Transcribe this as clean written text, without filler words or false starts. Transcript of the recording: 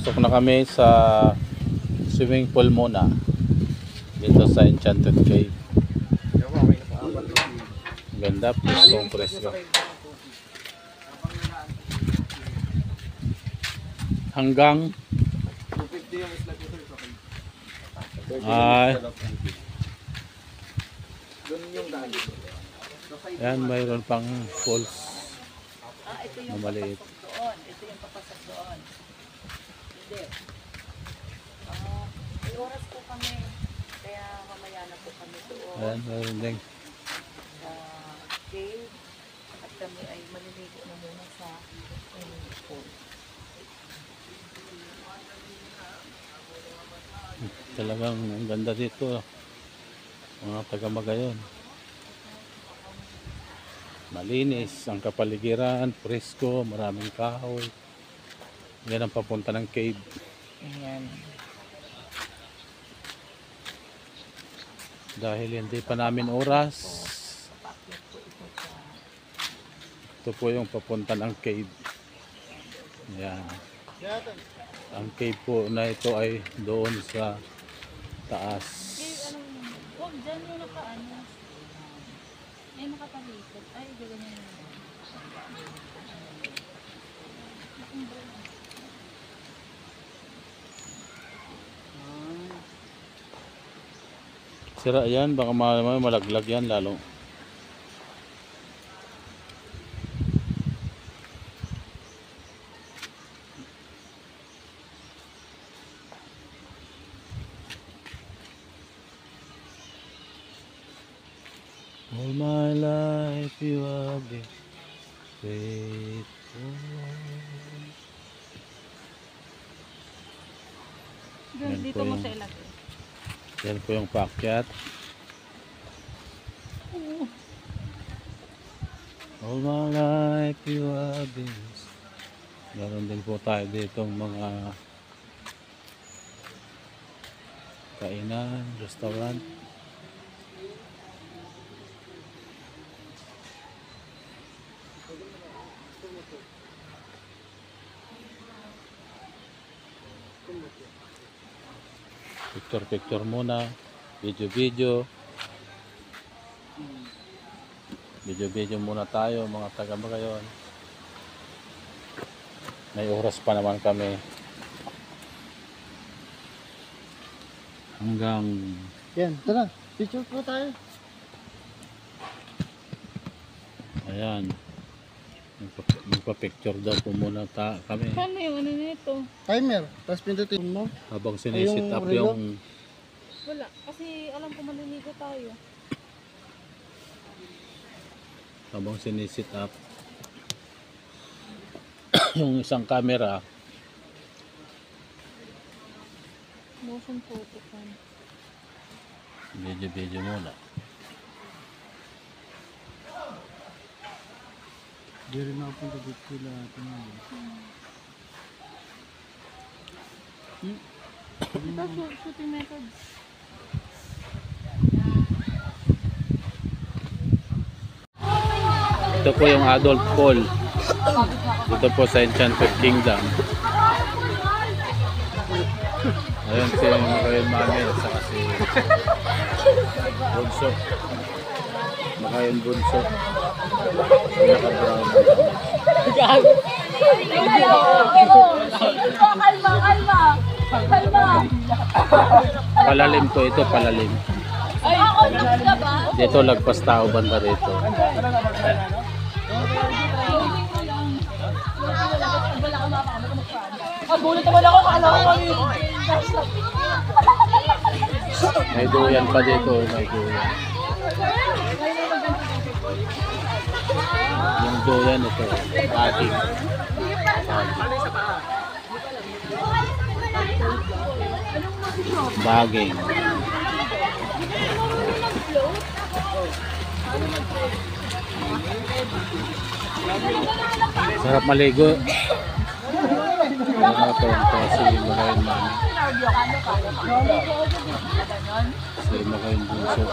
Pasok na kami sa swimming pool muna dito sa Enchanted Cave. Ganda, presko. Hanggang ay yan, mayroon pang falls na maliit. Ito yung papasok doon. Hindi. May oras po kami. Kaya mamaya na po kami doon. Ayan, mayroon din. Sa cave. At kami ay maliligo na muna sa swimming pool. Talagang ang ganda dito. Mga taga-Magayon. Malinis ang kapaligiran, presko, maraming kahoy. Yan ang papunta ng cave. Ayan. Dahil hindi pa namin oras, ito po yung papunta ng cave. Yan. Ang cave po na ito ay doon sa taas. Huwag dyan yung nakaano. Ay, nakatalikot. Ay, ganyan yun. Sira yan, baka malaglag yan lalo. All my life you have been faithful. Yan Dito po mo yung- sa ilagay. Yan po yung paakyat. All my life you have been. Meron din po tayo ditong mga kainan, restaurant. Picture muna, video muna tayo mga taga-Magayon. May oras pa naman kami hanggang Yan, tara. Picture po tayo. ayan, magpa-picture daw po muna kami Paano yung ano nito? Timer. Tapos pindutin mo. habang sinisit up Ay, yung yung Wala. Kasi alam ko maliligo tayo. habang sinisit up yung isang camera. Motion photo kan. Video muna. Di rin ako punta dito lahat. Ito, shooting methods. Ito po yung adult pool dito po sa Enchanted Kingdom. Ayun si Magayon Mami saka si Bunso. Magayon Bunso. Naka-brown. Kalma. Palalim to, ito palalim. Dito lagpas tao banda rito. Gulat naman ako, kala ko kami. May duyan pa dito, may duyan. Yung duyan ito, ating. Baging. Sarap maligo. Ano ito? Si Magayon Mami. Si Magayon Bunso.